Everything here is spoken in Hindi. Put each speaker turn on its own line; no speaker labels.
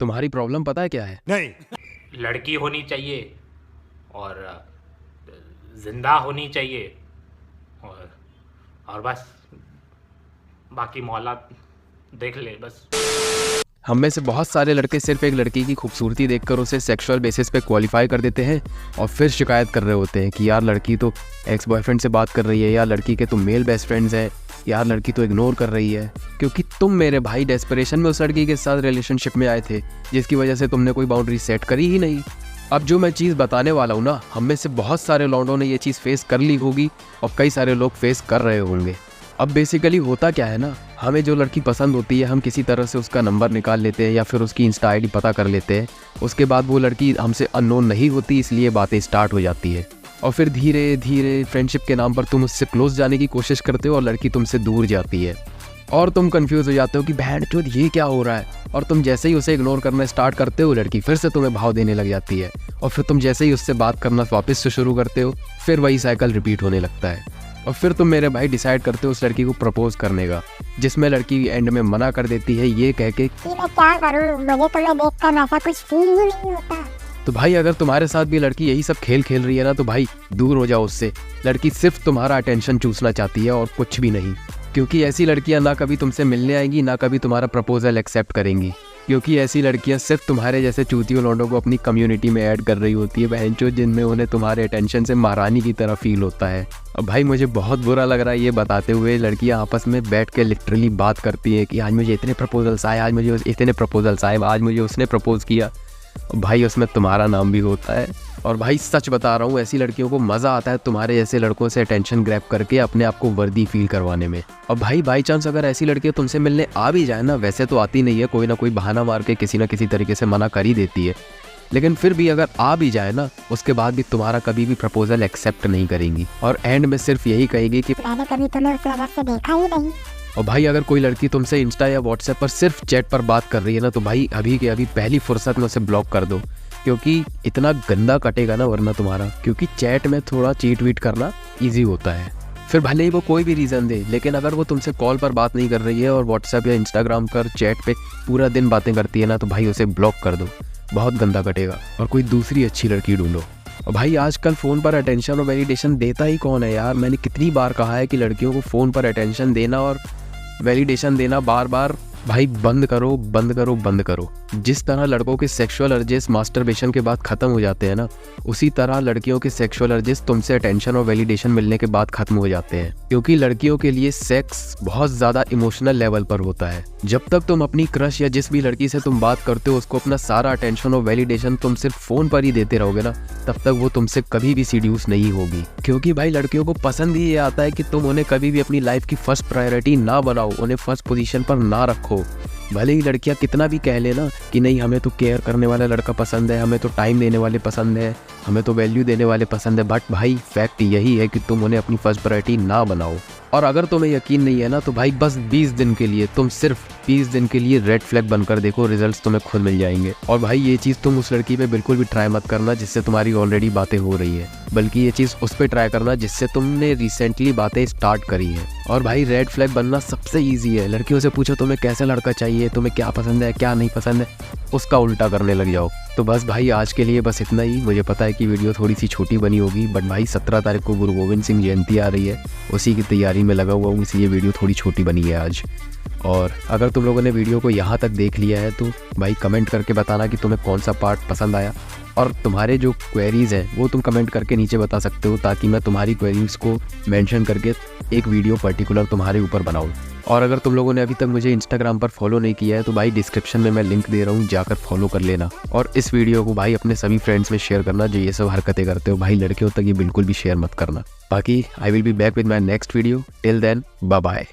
तुम्हारी प्रॉब्लम पता है क्या है?
नहीं।
लड़की होनी चाहिए और जिंदा होनी चाहिए और बस बाकी मौला देख ले बस।
हम में से बहुत सारे लड़के सिर्फ एक लड़की की खूबसूरती देखकर उसे सेक्सुअल बेसिस पे क्वालिफाई कर देते हैं और फिर शिकायत कर रहे होते हैं कि यार लड़की तो एक्स बॉयफ्रेंड से बात कर रही है, या लड़की के तो मेल बेस्ट फ्रेंड्स हैं, यार लड़की तो इग्नोर कर रही है। क्योंकि तुम मेरे भाई डेस्परेशन में उस लड़की के साथ रिलेशनशिप में आए थे, जिसकी वजह से तुमने कोई बाउंड्री सेट करी ही नहीं। अब जो मैं चीज़ बताने वाला हूँ ना, हम में से बहुत सारे लौंडों ने ये चीज़ फेस कर ली होगी और कई सारे लोग फेस कर रहे होंगे। अब बेसिकली होता क्या है ना, हमें जो लड़की पसंद होती है हम किसी तरह से उसका नंबर निकाल लेते हैं या फिर उसकी इंस्टा आईडी पता कर लेते हैं। उसके बाद वो लड़की हमसे अननोन नहीं होती, इसलिए बातें स्टार्ट हो जाती है और फिर धीरे धीरे फ्रेंडशिप के नाम पर तुम उससे क्लोज जाने की कोशिश करते हो और लड़की तुमसे दूर जाती है और तुम कंफ्यूज हो जाते हो कि बहन चोद ये क्या हो रहा है। और तुम जैसे ही उसे इग्नोर करना स्टार्ट करते हो, लड़की फिर से तुम्हें भाव देने लग जाती है और फिर तुम जैसे ही उससे बात करना वापस से शुरू करते हो, फिर वही साइकिल रिपीट होने लगता है। और फिर तुम मेरे भाई डिसाइड करते हो उस लड़की को प्रपोज करने का, जिसमें लड़की एंड में मना कर देती है ये कह के
कि मैं क्या करूं, मुझे तुम्हें देखकर ऐसा कुछ फील ही नहीं होता।
तो भाई अगर तुम्हारे साथ भी लड़की यही सब खेल खेल रही है ना, तो भाई दूर हो जाओ उससे। लड़की सिर्फ तुम्हारा अटेंशन चूसना चाहती है और कुछ भी नहीं। क्योंकि ऐसी लड़कियां ना कभी तुमसे मिलने आएंगी, ना कभी तुम्हारा प्रपोजल एक्सेप्ट करेंगी। क्योंकि ऐसी लड़कियां सिर्फ तुम्हारे जैसे चूतियों लौंडों को अपनी कम्युनिटी में ऐड कर रही होती है बहनचोद, जिनमें उन्हें तुम्हारे अटेंशन से महारानी की तरह फील होता है। अब भाई मुझे बहुत बुरा लग रहा है ये बताते हुए, लड़कियां आपस में बैठ के लिटरली बात करती हैं कि आज मुझे इतने प्रपोजल्स आए, आज मुझे इतने प्रपोजल्स आए, आज मुझे उसने प्रपोज किया। भाई उसमें तुम्हारा नाम भी होता है। और भाई सच बता रहा हूँ, ऐसी लड़कियों को मज़ा आता है तुम्हारे जैसे लड़कों से अटेंशन ग्रैब करके अपने आप को वर्दी फील करवाने में। और भाई बाई चांस अगर ऐसी लड़कियाँ तुमसे मिलने आ भी जाए ना, वैसे तो आती नहीं है, कोई ना कोई बहाना मार के किसी ना किसी तरीके से मना कर ही देती है, लेकिन फिर भी अगर आ भी जाए ना, उसके बाद भी तुम्हारा कभी भी प्रपोजल एक्सेप्ट नहीं करेंगी और एंड में सिर्फ यही कहेगी कि
मैंने कभी तुम्हें उस नजर से देखा ही नहीं।
और भाई अगर कोई लड़की तुमसे इंस्टा या व्हाट्सएप पर सिर्फ चैट पर बात कर रही है ना, तो भाई अभी के अभी पहली फुर्सत में उसे ब्लॉक कर दो, क्योंकि इतना गंदा कटेगा ना वरना तुम्हारा। क्योंकि चैट में थोड़ा चीट वीट करना इजी होता है, फिर भले ही वो कोई भी रीज़न दे, लेकिन अगर वो तुमसे कॉल पर बात नहीं कर रही है और व्हाट्सएप या इंस्टाग्राम पर चैट पे पूरा दिन बातें करती है ना, तो भाई उसे ब्लॉक कर दो, बहुत गंदा कटेगा और कोई दूसरी अच्छी लड़की ढूंढो। और भाई आजकल फ़ोन पर अटेंशन और वैलिडेशन देता ही कौन है यार। मैंने कितनी बार कहा है कि लड़कियों को फ़ोन पर अटेंशन देना और वैलिडेशन देना बार बार भाई बंद करो बंद करो बंद करो। जिस तरह लड़कों के सेक्सुअल अर्जेस मास्टरबेशन के बाद ख़त्म हो जाते हैं ना, उसी तरह लड़कियों के सेक्सुअल अर्जेस तुमसे अटेंशन और वैलिडेशन मिलने के बाद ख़त्म हो जाते हैं। क्योंकि लड़कियों के लिए सेक्स बहुत ज़्यादा इमोशनल लेवल पर होता है। जब तक तुम अपनी क्रश या जिस भी लड़की से तुम बात करते हो उसको अपना सारा अटेंशन और वैलिडेशन तुम सिर्फ फ़ोन पर ही देते रहोगे ना, तब तक वो तुमसे कभी भी सीड्यूस नहीं होगी। क्योंकि भाई लड़कियों को पसंद ही ये आता है कि तुम उन्हें कभी भी अपनी लाइफ की फर्स्ट प्रायोरिटी ना बनाओ, उन्हें फर्स्ट पोजीशन पर ना रखो। भले ही लड़कियां कितना भी कह लेना कि नहीं हमें तो केयर करने वाला लड़का पसंद है, हमें तो टाइम देने वाले पसंद है, हमें तो वैल्यू देने वाले पसंद है, बट भाई फैक्ट यही है कि तुम उन्हें अपनी फर्स्ट प्रायोरिटी ना बनाओ। और अगर तुम्हें यकीन नहीं है ना, तो भाई बस 20 दिन के लिए, तुम सिर्फ 20 दिन के लिए रेड फ्लैग बनकर देखो, रिजल्ट्स तुम्हें खुद मिल जाएंगे। और भाई ये चीज़ तुम उस लड़की पे बिल्कुल भी ट्राई मत करना जिससे तुम्हारी ऑलरेडी बातें हो रही है, बल्कि ये चीज़ उस पर ट्राई करना जिससे तुमने रिसेंटली बातें स्टार्ट करी है। और भाई रेड फ्लैग बनना सबसे ईजी है। लड़कियों से पूछो तुम्हें कैसा लड़का चाहिए, तुम्हें क्या पसंद है क्या नहीं पसंद है, उसका उल्टा करने लग जाओ। तो बस भाई आज के लिए बस इतना ही। मुझे पता है कि वीडियो थोड़ी सी छोटी बनी होगी, बट भाई 17 तारीख को गुरु गोविंद सिंह जयंती आ रही है, उसी की तैयारी में लगा हुआ हूँ, इसलिए वीडियो थोड़ी छोटी बनी है आज। और अगर तुम लोगों ने वीडियो को यहाँ तक देख लिया है तो भाई कमेंट करके बताना कि तुम्हें कौन सा पार्ट पसंद आया, और तुम्हारे जो क्वेरीज़ हैं वो तुम कमेंट करके नीचे बता सकते हो, ताकि मैं तुम्हारी क्वेरीज़ को मेंशन करके एक वीडियो पर्टिकुलर तुम्हारे ऊपर बनाऊँ। और अगर तुम लोगों ने अभी तक मुझे इंस्टाग्राम पर फॉलो नहीं किया है तो भाई डिस्क्रिप्शन में मैं लिंक दे रहा हूँ, जाकर फॉलो कर लेना। और इस वीडियो को भाई अपने सभी फ्रेंड्स में शेयर करना जो ये सब हरकतें करते हो। भाई लड़कियों तक ये बिल्कुल भी शेयर मत करना। बाकी I will be back with my next video. Till then bye bye.